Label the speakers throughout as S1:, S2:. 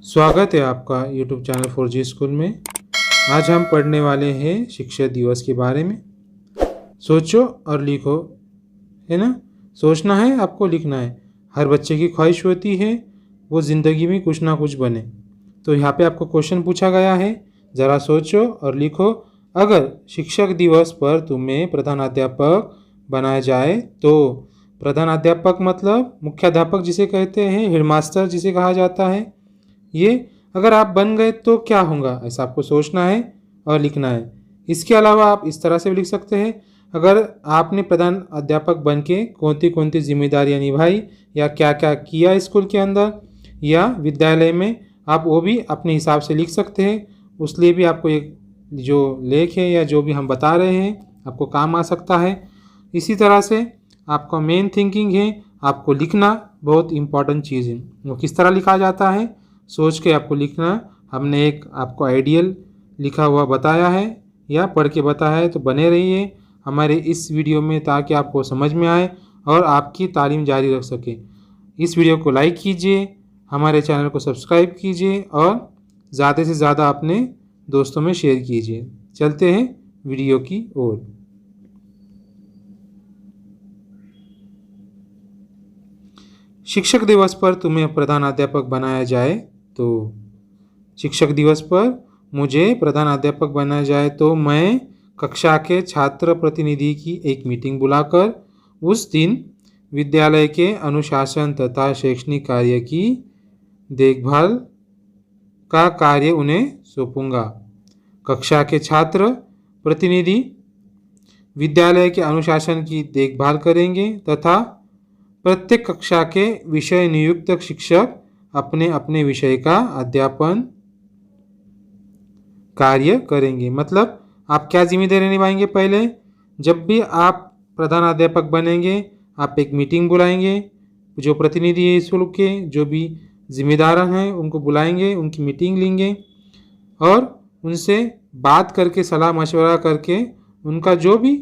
S1: स्वागत है आपका यूट्यूब चैनल 4G स्कूल में। आज हम पढ़ने वाले हैं शिक्षक दिवस के बारे में। सोचो और लिखो, है ना। सोचना है, आपको लिखना है। हर बच्चे की ख्वाहिश होती है वो ज़िंदगी में कुछ ना कुछ बने। तो यहाँ पे आपको क्वेश्चन पूछा गया है, ज़रा सोचो और लिखो। अगर शिक्षक दिवस पर तुम्हें प्रधानाध्यापक बनाया जाए तो प्रधानाध्यापक मतलब मुख्याध्यापक जिसे कहते हैं, हेडमास्टर जिसे कहा जाता है। ये अगर आप बन गए तो क्या होगा, ऐसा आपको सोचना है और लिखना है। इसके अलावा आप इस तरह से भी लिख सकते हैं, अगर आपने प्रधान अध्यापक बन के कौन सी जिम्मेदारियां निभाई या क्या क्या किया स्कूल के अंदर या विद्यालय में, आप वो भी अपने हिसाब से लिख सकते हैं। उस लिए भी आपको एक जो लेख है या जो भी हम बता रहे हैं आपको काम आ सकता है। इसी तरह से आपका मेन थिंकिंग है, आपको लिखना बहुत इम्पॉर्टेंट चीज़ है। वो किस तरह लिखा जाता है सोच के आपको लिखना। हमने एक आपको आइडियल लिखा हुआ बताया है या पढ़ के बताया है, तो बने रहिए हमारे इस वीडियो में ताकि आपको समझ में आए और आपकी तालीम जारी रख सके। इस वीडियो को लाइक कीजिए, हमारे चैनल को सब्सक्राइब कीजिए और ज़्यादा से ज़्यादा अपने दोस्तों में शेयर कीजिए। चलते हैं वीडियो की ओर। शिक्षक दिवस पर तुम्हें प्रधानाध्यापक बनाया जाए तो शिक्षक दिवस पर मुझे प्रधानाध्यापक बनाया जाए तो मैं कक्षा के छात्र प्रतिनिधि की एक मीटिंग बुलाकर उस दिन विद्यालय के अनुशासन तथा शैक्षणिक कार्य की देखभाल का कार्य उन्हें सौंपूंगा। कक्षा के छात्र प्रतिनिधि विद्यालय के अनुशासन की देखभाल करेंगे तथा प्रत्येक कक्षा के विषय नियुक्त शिक्षक अपने अपने विषय का अध्यापन कार्य करेंगे। मतलब आप क्या जिम्मेदारी निभाएंगे, पहले जब भी आप प्रधानाध्यापक बनेंगे आप एक मीटिंग बुलाएंगे, जो प्रतिनिधि है स्कूल के जो भी जिम्मेदार हैं उनको बुलाएंगे, उनकी मीटिंग लेंगे और उनसे बात करके सलाह मशवरा करके उनका जो भी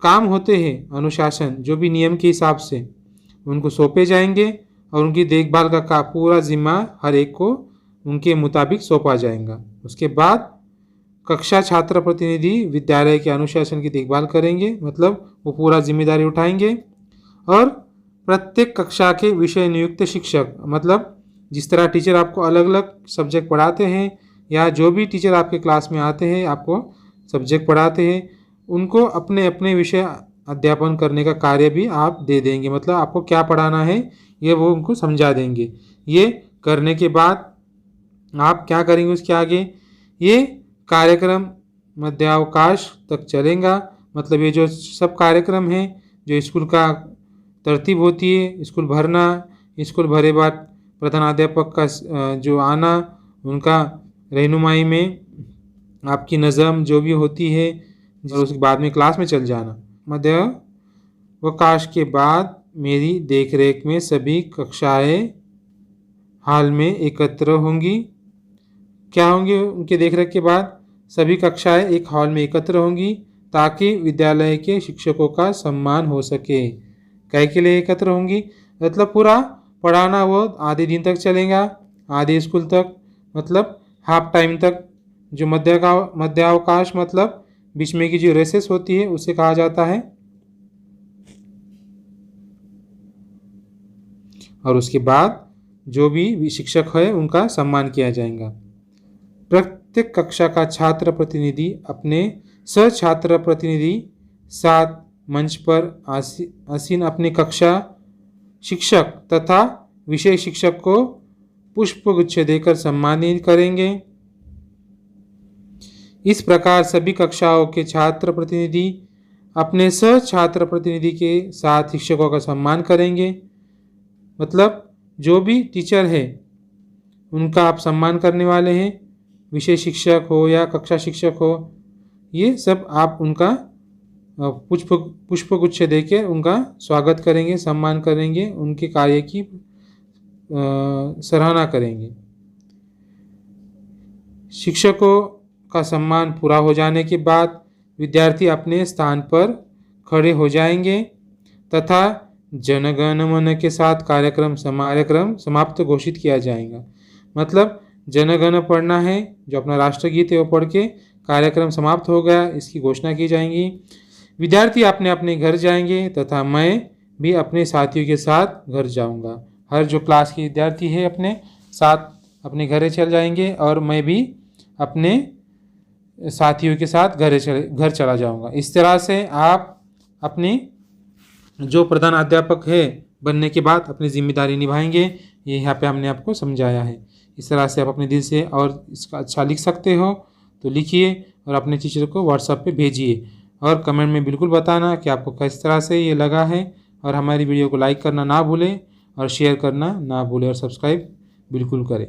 S1: काम होते हैं अनुशासन जो भी नियम के हिसाब से उनको सौंपे जाएंगे और उनकी देखभाल का पूरा जिम्मा हर एक को उनके मुताबिक सौंपा जाएगा। उसके बाद कक्षा छात्र प्रतिनिधि विद्यालय के अनुशासन की देखभाल करेंगे, मतलब वो पूरा जिम्मेदारी उठाएंगे। और प्रत्येक कक्षा के विषय नियुक्त शिक्षक, मतलब जिस तरह टीचर आपको अलग अलग सब्जेक्ट पढ़ाते हैं या जो भी टीचर आपके क्लास में आते हैं आपको सब्जेक्ट पढ़ाते हैं, उनको अपने अपने विषय अध्यापन करने का कार्य भी आप दे देंगे। मतलब आपको क्या पढ़ाना है ये वो उनको समझा देंगे। ये करने के बाद आप क्या करेंगे उसके आगे, ये कार्यक्रम मध्यावकाश तक चलेगा। मतलब ये जो सब कार्यक्रम हैं जो स्कूल का तरतीब होती है, स्कूल भरना, स्कूल भरे बाद प्रधानाध्यापक का जो आना, उनका रहनुमाई में आपकी नज़म जो भी होती है और उसके बाद में क्लास में चल जाना। मध्यावकाश के बाद मेरी देखरेख में सभी कक्षाएं हाल में एकत्र होंगी। क्या होंगी उनके देखरेख के बाद, सभी कक्षाएं एक हॉल में एकत्र होंगी ताकि विद्यालय के शिक्षकों का सम्मान हो सके। क्या के लिए एकत्र होंगी, मतलब पूरा पढ़ाना वो आधे दिन तक चलेगा, आधे स्कूल तक, मतलब हाफ टाइम तक। जो मध्यावकाश मतलब बीच में की जो रेसेस होती है उसे कहा जाता है। और उसके बाद जो भी शिक्षक है उनका सम्मान किया जाएगा। प्रत्येक कक्षा का छात्र प्रतिनिधि अपने छात्र प्रतिनिधि साथ मंच पर आसीन अपने कक्षा शिक्षक तथा विषय शिक्षक को पुष्पगुच्छ देकर सम्मानित करेंगे। इस प्रकार सभी कक्षाओं के छात्र प्रतिनिधि अपने छात्र प्रतिनिधि के साथ शिक्षकों का सम्मान करेंगे। मतलब जो भी टीचर है उनका आप सम्मान करने वाले हैं, विषय शिक्षक हो या कक्षा शिक्षक हो, ये सब आप उनका पुष्पगुच्छ देकर उनका स्वागत करेंगे, सम्मान करेंगे, उनके कार्य की सराहना करेंगे। शिक्षकों का सम्मान पूरा हो जाने के बाद विद्यार्थी अपने स्थान पर खड़े हो जाएंगे तथा जनगण मन के साथ कार्यक्रम समाप्त घोषित किया जाएगा। मतलब जनगण पढ़ना है, जो अपना राष्ट्रगीत है वो पढ़ के कार्यक्रम समाप्त हो गया इसकी घोषणा की जाएगी। विद्यार्थी अपने अपने घर जाएंगे तथा मैं भी अपने साथियों के साथ घर जाऊंगा। हर जो क्लास के विद्यार्थी है अपने साथ अपने घरे चल जाएंगे और मैं भी अपने साथियों के साथ घर चला जाऊंगा। इस तरह से आप अपनी जो प्रधान अध्यापक है बनने के बाद अपनी जिम्मेदारी निभाएंगे। ये यहाँ पे हमने आपको समझाया है। इस तरह से आप अपने दिल से और इसका अच्छा लिख सकते हो तो लिखिए और अपने टीचर को व्हाट्सएप पे भेजिए और कमेंट में बिल्कुल बताना कि आपको किस तरह से ये लगा है। और हमारी वीडियो को लाइक करना ना भूलें और शेयर करना ना भूलें और सब्सक्राइब बिल्कुल करें।